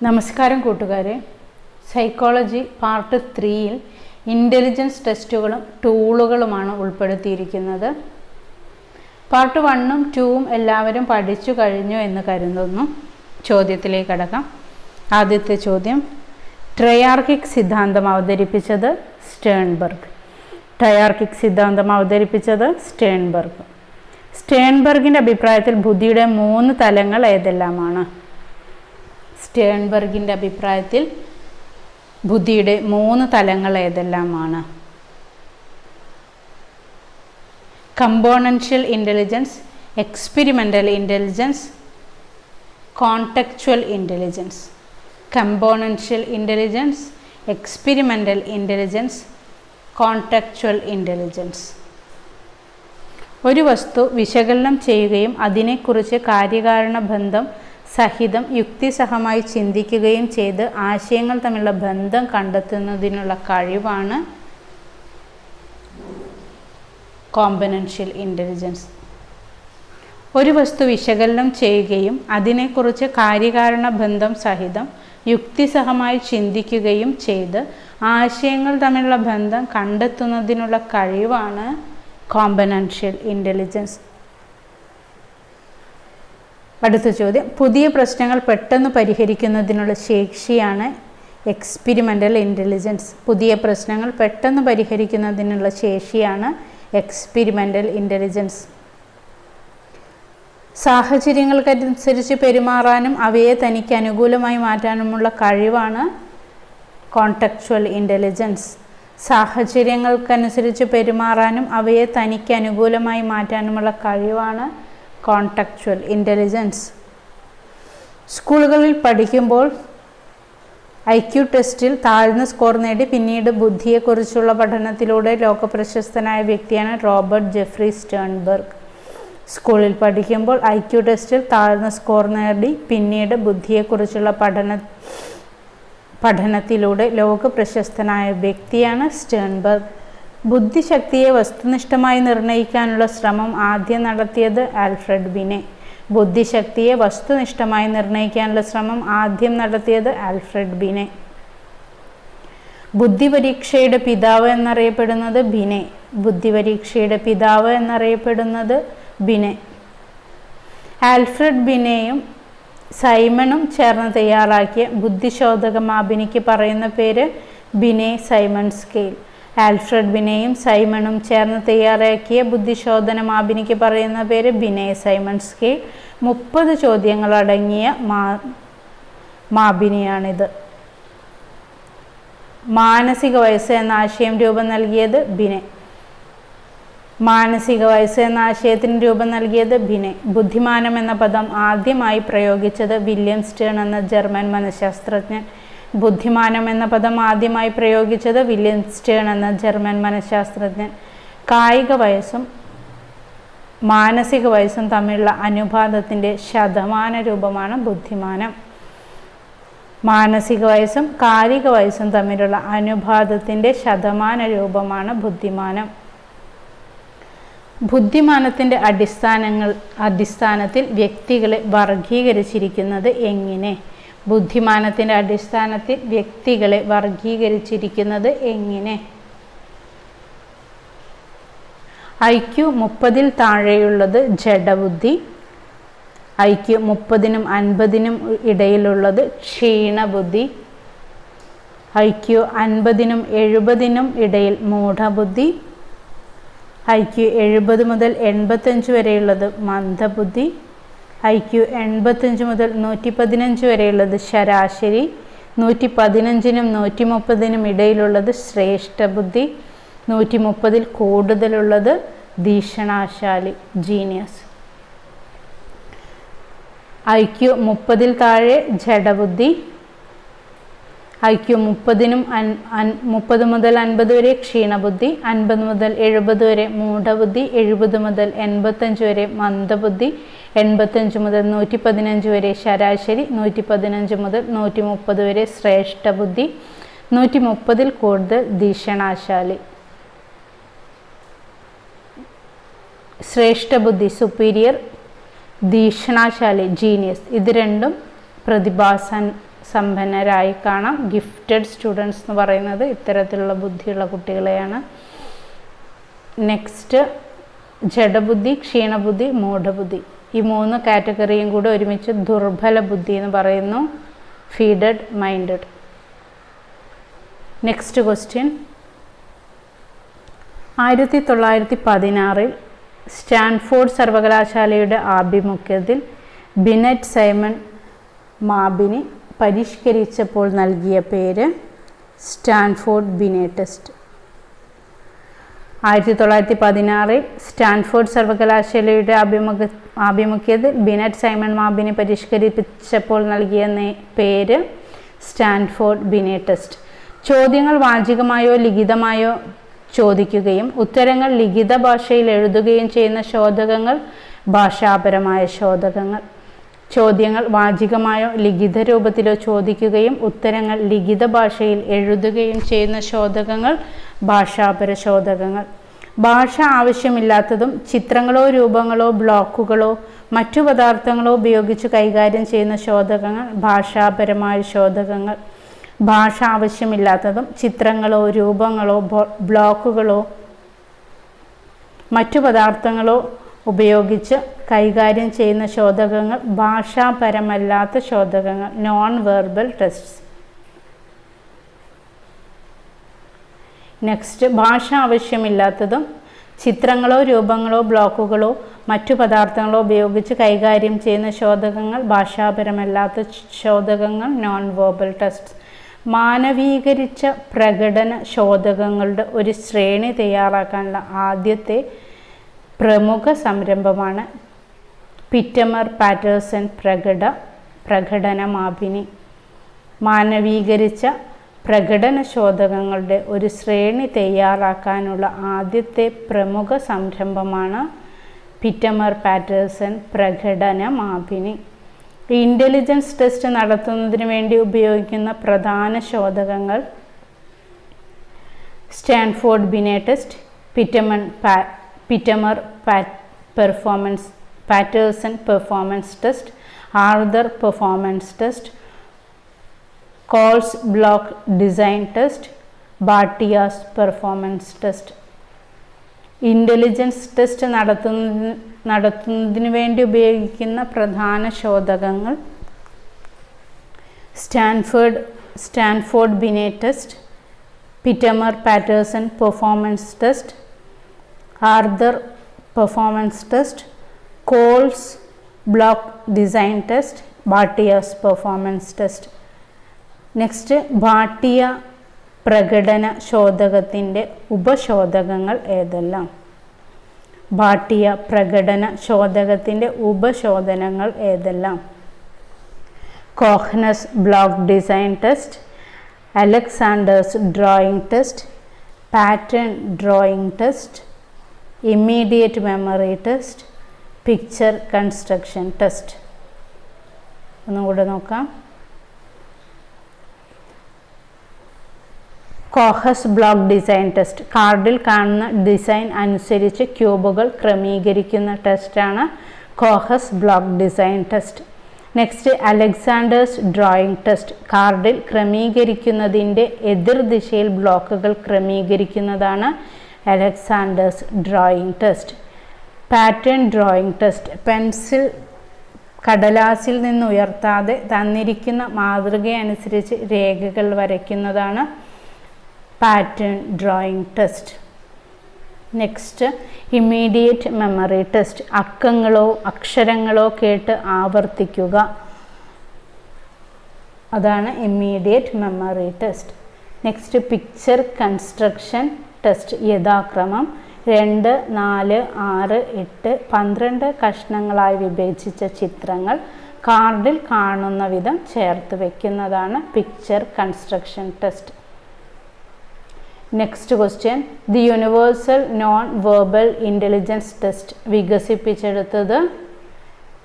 നമസ്കാരം കൂട്ടുകാരെ, psychology part 3-ൽ intelligence ടെസ്റ്റുകളും ടൂളുകളുമാണ് ഉൾപ്പെടുത്തിയിരിക്കുന്നത്. പാർട്ട് 1-ഉം 2-ഉം എല്ലാവരും പഠിച്ചു കഴിഞ്ഞു എന്ന് കരുതുന്നു. ചോദ്യത്തിലേക്ക് കടക്കാം. ആദ്യത്തെ ചോദ്യം, ട്രയാർക്കിക് സിദ്ധാന്തം അവതരിപ്പിച്ചത് സ്റ്റേൺബർഗ്. ട്രയാർക്കിക് സിദ്ധാന്തം അവതരിപ്പിച്ചത് സ്റ്റേൺബർഗ്. സ്റ്റേൺബർഗിൻ്റെ അഭിപ്രായത്തിൽ ബുദ്ധിയുടെ 3 തലങ്ങൾ ഏതെല്ലാമാണ്? സ്റ്റേൺബർഗിൻ്റെ അഭിപ്രായത്തിൽ ബുദ്ധിയുടെ 3 തലങ്ങൾ ഏതെല്ലാമാണ്? Componential intelligence, experimental intelligence, contextual intelligence. Componential intelligence, experimental intelligence, contextual intelligence. ഒരു വസ്തു വിശകലനം ചെയ്യുകയും അതിനെക്കുറിച്ച് കാര്യകാരണ ബന്ധം സഹിതം യുക്തിസഹമായി ചിന്തിക്കുകയും ചെയ്ത് ആശയങ്ങൾ തമ്മിലുള്ള ബന്ധം കണ്ടെത്തുന്നതിനുള്ള കഴിവാണ് കോമ്പനൻഷ്യൽ ഇൻ്റലിജൻസ്. ഒരു വസ്തു വിശകലനം ചെയ്യുകയും അതിനെക്കുറിച്ച് കാര്യകാരണ ബന്ധം സഹിതം യുക്തിസഹമായി ചിന്തിക്കുകയും ചെയ്ത് ആശയങ്ങൾ തമ്മിലുള്ള ബന്ധം കണ്ടെത്തുന്നതിനുള്ള കഴിവാണ് കോമ്പനൻഷ്യൽ ഇൻ്റലിജൻസ്. അടുത്ത ചോദ്യം, പുതിയ പ്രശ്നങ്ങൾ പെട്ടെന്ന് പരിഹരിക്കുന്നതിനുള്ള ശേഷിയാണ് എക്സ്പെരിമെൻ്റൽ ഇൻ്റലിജൻസ്. പുതിയ പ്രശ്നങ്ങൾ പെട്ടെന്ന് പരിഹരിക്കുന്നതിനുള്ള ശേഷിയാണ് എക്സ്പെരിമെൻ്റൽ ഇൻ്റലിജൻസ്. സാഹചര്യങ്ങൾക്കനുസരിച്ച് പെരുമാറാനും അവയെ തനിക്ക് അനുകൂലമായി മാറ്റാനുമുള്ള കഴിവാണ് കോൺടെക്ച്വൽ ഇൻ്റലിജൻസ്. സാഹചര്യങ്ങൾക്കനുസരിച്ച് പെരുമാറാനും അവയെ തനിക്ക് അനുകൂലമായി മാറ്റാനുമുള്ള കഴിവാണ് കോൺടെക്ച്വൽ ഇൻ്റലിജൻസ്. സ്കൂളുകളിൽ പഠിക്കുമ്പോൾ IQ ടെസ്റ്റിൽ താഴ്ന്ന സ്കോർ നേടി പിന്നീട് ബുദ്ധിയെക്കുറിച്ചുള്ള പഠനത്തിലൂടെ ലോകപ്രശസ്തനായ വ്യക്തിയാണ് റോബർട്ട് ജെഫ്രി സ്റ്റേൺബർഗ്. സ്കൂളിൽ പഠിക്കുമ്പോൾ IQ ടെസ്റ്റിൽ താഴ്ന്ന സ്കോർ നേടി പിന്നീട് ബുദ്ധിയെക്കുറിച്ചുള്ള പഠനത്തിലൂടെ ലോകപ്രശസ്തനായ വ്യക്തിയാണ് സ്റ്റേൺബർഗ്. ബുദ്ധിശക്തിയെ വസ്തുനിഷ്ഠമായി നിർണ്ണയിക്കാനുള്ള ശ്രമം ആദ്യം നടത്തിയത് ആൽഫ്രഡ് ബിനെ. ബുദ്ധിശക്തിയെ വസ്തുനിഷ്ഠമായി നിർണ്ണയിക്കാനുള്ള ശ്രമം ആദ്യം നടത്തിയത് ആൽഫ്രഡ് ബിനെ. ബുദ്ധിപരീക്ഷയുടെ പിതാവ് എന്നറിയപ്പെടുന്നത് ബിനെ. ബുദ്ധിപരീക്ഷയുടെ പിതാവ് എന്നറിയപ്പെടുന്നത് ബിനെ. ആൽഫ്രഡ് ബിനെയും സൈമണും ചേർന്ന് തയ്യാറാക്കിയ ബുദ്ധിശോധക മാപിനിക്ക് പറയുന്ന പേര് ബിനെ സൈമൺ സ്കെയിൽ. ആൽഫ്രഡ് ബിനെയും സൈമണും ചേർന്ന് തയ്യാറാക്കിയ ബുദ്ധിശോധന മാപിനിക്ക് പറയുന്ന പേര് ബിനെ സൈമൺ സ്കെയിൽ. 30 ചോദ്യങ്ങളടങ്ങിയ മാപിനിയാണിത്. മാനസിക വയസ്സ് എന്ന ആശയം രൂപം നൽകിയത് ബിനെ. മാനസിക വയസ്സ് എന്ന ആശയത്തിന് രൂപം നൽകിയത് ബിനെ. ബുദ്ധിമാനം എന്ന പദം ആദ്യമായി പ്രയോഗിച്ചത് വില്യം സ്റ്റേൺ എന്ന ജർമ്മൻ മനഃശാസ്ത്രജ്ഞൻ. ബുദ്ധിമാനം എന്ന പദം ആദ്യമായി പ്രയോഗിച്ചത് വില്യം സ്റ്റേൺ എന്ന ജർമ്മൻ മനഃശാസ്ത്രജ്ഞൻ. കായിക വയസ്സും മാനസിക വയസ്സും തമ്മിലുള്ള അനുപാതത്തിൻ്റെ ശതമാന രൂപമാണ് ബുദ്ധിമാനം. മാനസിക വയസ്സും കായിക വയസ്സും തമ്മിലുള്ള അനുപാതത്തിൻ്റെ ശതമാന രൂപമാണ് ബുദ്ധിമാനം. ബുദ്ധിമാനത്തിൻ്റെ അടിസ്ഥാനത്തിൽ വ്യക്തികളെ വർഗീകരിച്ചിരിക്കുന്നത് എങ്ങനെ? ബുദ്ധിമാനത്തിൻ്റെ അടിസ്ഥാനത്തിൽ വ്യക്തികളെ വർഗീകരിച്ചിരിക്കുന്നത് എങ്ങനെ? IQ 30-ൽ താഴെയുള്ളത് ജഡബുദ്ധി. IQ 30-നും 50-നും ഇടയിലുള്ളത് ക്ഷീണബുദ്ധി. IQ 50-നും 70-നും ഇടയിൽ മൂഢബുദ്ധി. IQ 70 മുതൽ 85 വരെയുള്ളത് മന്ദബുദ്ധി. IQ 85 മുതൽ 115 വരെയുള്ളത് ശരാശരി. 115-നും 130-നും ഇടയിലുള്ളത് ശ്രേഷ്ഠബുദ്ധി. 130-ൽ കൂടുതലുള്ളത് ധീഷണാശാലി, ജീനിയസ്. IQ 30-ൽ താഴെ ജഡബുദ്ധി. IQ 30 മുതൽ 50 വരെ ക്ഷീണബുദ്ധി. 50 മുതൽ 70 വരെ മൂഢബുദ്ധി. 70 മുതൽ 85 വരെ മന്ദബുദ്ധി. 85 മുതൽ 115 വരെ ശരാശരി. 115 മുതൽ 130 വരെ ശ്രേഷ്ഠബുദ്ധി. 130-ൽ കൂടുതൽ ധീഷണാശാലി. ശ്രേഷ്ഠബുദ്ധി സുപ്പീരിയർ, ധീഷണാശാലി ജീനിയസ്. ഇത് രണ്ടും പ്രതിഭാസ സമ്പന്നരായി കാണാം. ഗിഫ്റ്റഡ് സ്റ്റുഡൻസ് എന്ന് പറയുന്നത് ഇത്തരത്തിലുള്ള ബുദ്ധിയുള്ള കുട്ടികളെയാണ്. നെക്സ്റ്റ് ജഡബുദ്ധി, ക്ഷീണബുദ്ധി, മൂഢബുദ്ധി. ഈ 3 കാറ്റഗറിയും കൂടെ ഒരുമിച്ച് ദുർബല ബുദ്ധി എന്ന് പറയുന്നു. ഫീഡഡ് മൈൻഡഡ്. Next question. 1916 സ്റ്റാൻഫോർഡ് സർവകലാശാലയുടെ ആഭിമുഖ്യത്തിൽ ബിനെറ്റ് സൈമൺ മാബിനി പരിഷ്കരിച്ചപ്പോൾ നൽകിയ പേര് സ്റ്റാൻഫോർഡ് ബിനെ ടെസ്റ്റ്. 1916 സ്റ്റാൻഫോർഡ് സർവകലാശാലയുടെ ആഭിമുഖ്യത്തിൽ ബിനെറ്റ് സൈമൺ മാബിനി പരിഷ്കരിച്ചപ്പോൾ നൽകിയ പേര് സ്റ്റാൻഫോർഡ് ബിനെ ടെസ്റ്റ്. ചോദ്യങ്ങൾ വാചികമായോ ലിഖിതമായോ ചോദിക്കുകയും ഉത്തരങ്ങൾ ലിഖിത ഭാഷയിൽ എഴുതുകയും ചെയ്യുന്ന ശോധകങ്ങൾ ഭാഷാപരമായ ശോധകങ്ങൾ. ചോദ്യങ്ങൾ വാചികമായോ ലിഖിത രൂപത്തിലോ ചോദിക്കുകയും ഉത്തരങ്ങൾ ലിഖിത ഭാഷയിൽ എഴുതുകയും ചെയ്യുന്ന ശോധകങ്ങൾ ഭാഷാപര ശോധകങ്ങൾ. ഭാഷ ആവശ്യമില്ലാത്തതും ചിത്രങ്ങളോ രൂപങ്ങളോ ബ്ലോക്കുകളോ മറ്റു പദാർത്ഥങ്ങളോ ഉപയോഗിച്ച് കൈകാര്യം ചെയ്യുന്ന ശോധകങ്ങൾ ഭാഷാപരമായ ശോധകങ്ങൾ. ഭാഷ ആവശ്യമില്ലാത്തതും ചിത്രങ്ങളോ രൂപങ്ങളോ ബ്ലോക്കുകളോ മറ്റു പദാർത്ഥങ്ങളോ ഉപയോഗിച്ച് കൈകാര്യം ചെയ്യുന്ന ശോധകങ്ങൾ ഭാഷാപരമല്ലാത്ത ശോധകങ്ങൾ നോൺ വെർബൽ ടെസ്റ്റ്സ്. നെക്സ്റ്റ്, ഭാഷ ആവശ്യമില്ലാത്തതും ചിത്രങ്ങളോ രൂപങ്ങളോ ബ്ലോക്കുകളോ മറ്റു പദാർത്ഥങ്ങളോ ഉപയോഗിച്ച് കൈകാര്യം ചെയ്യുന്ന ശോധകങ്ങൾ ഭാഷാപരമല്ലാത്ത ശോധകങ്ങൾ നോൺ വെർബൽ ടെസ്റ്റ്സ്. മാനവീകരിച്ച പ്രകടന ശോധകങ്ങളുടെ ഒരു ശ്രേണി തയ്യാറാക്കാനുള്ള ആദ്യത്തെ പ്രമുഖ സംരംഭമാണ് പിറ്റമർ പാറ്റേഴ്സൺ പ്രകടന മാപിനി. മാനവീകരിച്ച പ്രകടന ശോധകങ്ങളുടെ ഒരു ശ്രേണി തയ്യാറാക്കാനുള്ള ആദ്യത്തെ പ്രമുഖ സംരംഭമാണ് പിറ്റമർ പാറ്റേഴ്സൺ പ്രകടന മാപിനി. ഇൻ്റലിജൻസ് ടെസ്റ്റ് നടത്തുന്നതിന് വേണ്ടി ഉപയോഗിക്കുന്ന പ്രധാന ശോധകങ്ങൾ Stanford Binet test, Pintner Paterson performance test, Arthur performance test, Kohs block design test, Bhatia's performance test. Intelligence test നടത്തുന്നതിന് വേണ്ടി ഉപയോഗിക്കുന്ന പ്രധാന ശോധകങ്ങൾ Stanford Binet test, Pintner Paterson performance test, Arthur performance test, Kohs block design test, Bhatia's performance test. Next, Bhatia പ്രകടന ശോധകത്തിൻ്റെ ഉപശോധകങ്ങൾ ഏതെല്ലാം? ഭാട്ടിയ പ്രകടന ശോധകത്തിൻ്റെ ഉപശോധനങ്ങൾ ഏതെല്ലാം? Kohs block design test, Alexander's drawing test, pattern drawing test, immediate memory test, picture construction test. ഒന്നുകൂടെ നോക്കാം. കോഹസ് ബ്ലോക്ക് ഡിസൈൻ ടെസ്റ്റ് കാർഡിൽ കാണുന്ന ഡിസൈൻ അനുസരിച്ച് ക്യൂബുകൾ ക്രമീകരിക്കുന്ന ടെസ്റ്റാണ് Kohs block design test. Next, Alexander's drawing test കാർഡിൽ ക്രമീകരിക്കുന്നതിൻ്റെ എതിർദിശയിൽ ബ്ലോക്കുകൾ ക്രമീകരിക്കുന്നതാണ് Alexander's drawing test. Pattern drawing test pencil കടലാസിൽ നിന്ന് ഉയർത്താതെ തന്നിരിക്കുന്ന മാതൃകയനുസരിച്ച് രേഖകൾ വരയ്ക്കുന്നതാണ് pattern drawing test. Next, immediate memory test അക്ഷരങ്ങളോ കേട്ട് ആവർത്തിക്കുക, അതാണ് immediate memory test. Next, picture construction test യഥാക്രമം 2, 4, 6, 8, 12 കഷ്ണങ്ങളായി വിഭജിച്ച ചിത്രങ്ങൾ കാർഡിൽ കാണുന്ന വിധം ചേർത്ത് വയ്ക്കുന്നതാണ് picture construction test. Next question, the universal non verbal intelligence test വികസിപ്പിച്ചെടുത്തത്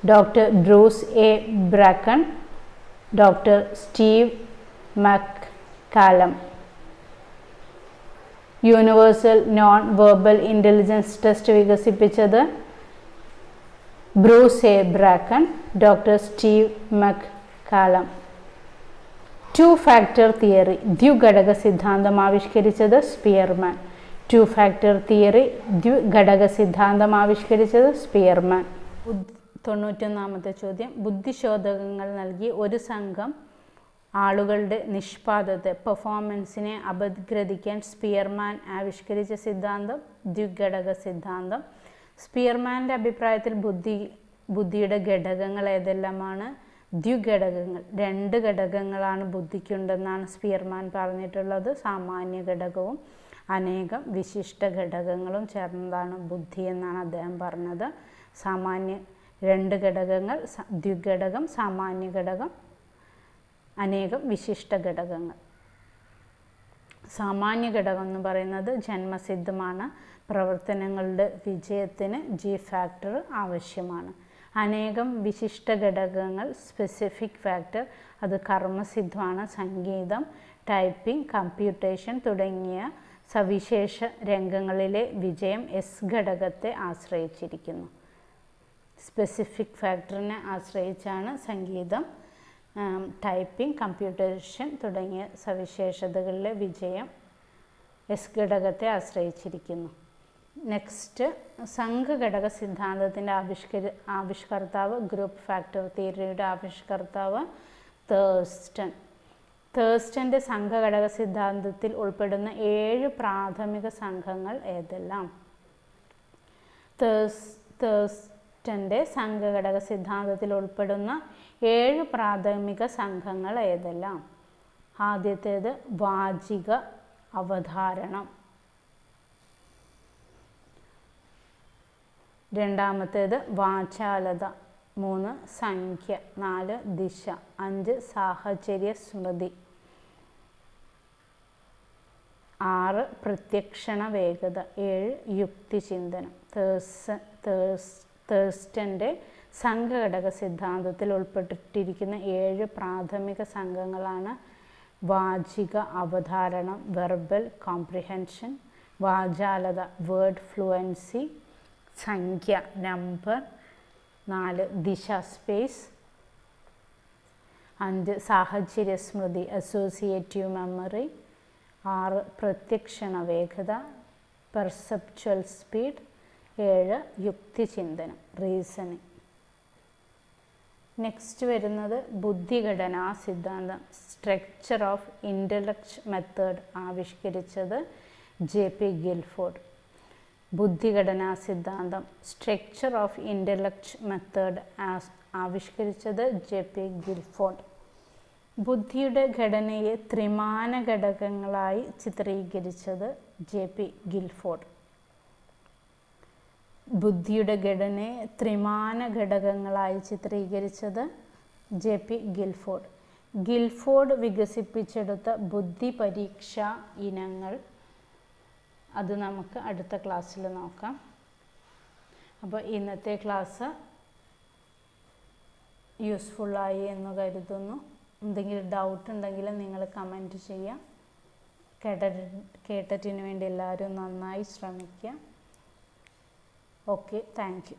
doctor Bruce A Bracken, doctor Steve McCallum. Universal non verbal intelligence test വികസിപ്പിച്ചത് Bruce A Bracken, doctor Steve McCallum. Two factor theory ദ്വിഘടക സിദ്ധാന്തം ആവിഷ്കരിച്ചത് Spearman. Two factor theory ദ്വിഘടക സിദ്ധാന്തം ആവിഷ്കരിച്ചത് Spearman. 91ാമത്തെ ചോദ്യം, ബുദ്ധിശോധകങ്ങൾ നൽകി ഒരു സംഘം ആളുകളുടെ നിഷ്പാദത്തെ പെർഫോമൻസിനെ അപഗ്രഥിക്കാൻ സ്പിയർമാൻ ആവിഷ്കരിച്ച സിദ്ധാന്തം ദ്വിഘടക സിദ്ധാന്തം. സ്പിയർമാൻ്റെ അഭിപ്രായത്തിൽ ബുദ്ധിയുടെ ഘടകങ്ങൾ ഏതെല്ലാമാണ്? ദ്വിഘടകങ്ങൾ. 2 ഘടകങ്ങളാണ് ബുദ്ധിക്കുണ്ടെന്നാണ് സ്പിയർമാൻ പറഞ്ഞിട്ടുള്ളത്. സാമാന്യ ഘടകവും അനേകം വിശിഷ്ട ഘടകങ്ങളും ചേർന്നതാണ് ബുദ്ധി എന്നാണ് അദ്ദേഹം പറഞ്ഞത്. 2 ഘടകങ്ങൾ, ദ്വിഘടകം, സാമാന്യ ഘടകം, അനേകം വിശിഷ്ട ഘടകങ്ങൾ. സാമാന്യ ഘടകം എന്ന് പറയുന്നത് ജന്മസിദ്ധമാണ്. പ്രവർത്തനങ്ങളുടെ വിജയത്തിന് ജി ഫാക്ടർ ആവശ്യമാണ്. അനേകം വിശിഷ്ട ഘടകങ്ങൾ, സ്പെസിഫിക് ഫാക്ടർ, അത് കർമ്മസിദ്ധമാണ്. സംഗീതം, ടൈപ്പിംഗ്, കമ്പ്യൂട്ടേഷൻ തുടങ്ങിയ സവിശേഷ രംഗങ്ങളിലെ വിജയം എസ് ഘടകത്തെ ആശ്രയിച്ചിരിക്കുന്നു. സ്പെസിഫിക് ഫാക്ടറിനെ ആശ്രയിച്ചാണ് സംഗീതം, ടൈപ്പിംഗ്, കമ്പ്യൂട്ടേഷൻ തുടങ്ങിയ സവിശേഷതകളിലെ വിജയം എസ് ഘടകത്തെ ആശ്രയിച്ചിരിക്കുന്നു. നെക്സ്റ്റ്, സംഘഘടക സിദ്ധാന്തത്തിൻ്റെ ആവിഷ്കർത്താവ്, ഗ്രൂപ്പ് ഫാക്ടർ തിയറിയുടെ ആവിഷ്കർത്താവ് തേഴ്സ്റ്റൺ. തേഴ്സ്റ്റൻ്റെ സംഘഘടക സിദ്ധാന്തത്തിൽ ഉൾപ്പെടുന്ന 7 പ്രാഥമിക സംഘങ്ങൾ ഏതെല്ലാം? തേഴ്സ്റ്റൻ്റെ സംഘഘടക സിദ്ധാന്തത്തിൽ ഉൾപ്പെടുന്ന 7 പ്രാഥമിക സംഘങ്ങൾ ഏതെല്ലാം? ആദ്യത്തേത് വാചിക അവധാരണം, രണ്ടാമത്തേത് വാചാലത, 3 സംഖ്യ, 4 ദിശ, 5 സാഹചര്യ സ്മൃതി, 6 പ്രത്യക്ഷണ വേഗത, 7 യുക്തിചിന്തനം. തേഴ്സ്റ്റൻ്റെ സംഘഘടക സിദ്ധാന്തത്തിൽ ഉൾപ്പെട്ടിരിക്കുന്ന 7 പ്രാഥമിക സംഘങ്ങളാണ് വാചിക അവധാരണം, വെർബൽ കോംപ്രിഹെൻഷൻ, വാചാലത, വേർഡ് ഫ്ലുവൻസി, സംഖ്യ, നമ്പർ, 4 ദിശ, സ്പേസ്, 5 സാഹചര്യ സ്മൃതി, അസോസിയേറ്റീവ് മെമ്മറി, 6 പ്രത്യക്ഷണ വേഗത, പെർസെപ്ച്വൽ സ്പീഡ്, 7 യുക്തിചിന്തനം, റീസണിങ്. നെക്സ്റ്റ് വരുന്നത് ബുദ്ധിഘടനാ സിദ്ധാന്തം, സ്ട്രക്ചർ ഓഫ് ഇൻ്റലക്റ്റ് മെത്തേഡ് ആവിഷ്കരിച്ചത് JP ഗിൽഫോർഡ്. ബുദ്ധിഘടനാ സിദ്ധാന്തം, സ്ട്രക്ചർ ഓഫ് ഇൻ്റലക്റ്റ് മെത്തേഡ് ആവിഷ്കരിച്ചത് JP ഗിൽഫോർഡ്. ബുദ്ധിയുടെ ഘടനയെ ത്രിമാന ഘടകങ്ങളായി ചിത്രീകരിച്ചത് JP ഗിൽഫോർഡ്. ബുദ്ധിയുടെ ഘടനയെ ത്രിമാന ഘടകങ്ങളായി ചിത്രീകരിച്ചത് JP ഗിൽഫോർഡ്. ഗിൽഫോർഡ് വികസിപ്പിച്ചെടുത്ത ബുദ്ധി പരീക്ഷാ ഇനങ്ങൾ അത് നമുക്ക് അടുത്ത ക്ലാസ്സിൽ നോക്കാം. അപ്പോൾ ഇന്നത്തെ ക്ലാസ് യൂസ്ഫുള്ളായി എന്ന് കരുതുന്നു. എന്തെങ്കിലും ഡൗട്ട് ഉണ്ടെങ്കിൽ നിങ്ങൾ കമൻറ്റ് ചെയ്യാം. കേട്ടറ്റിന് വേണ്ടി എല്ലാവരും നന്നായി ശ്രമിക്കുക. Okay, thank you.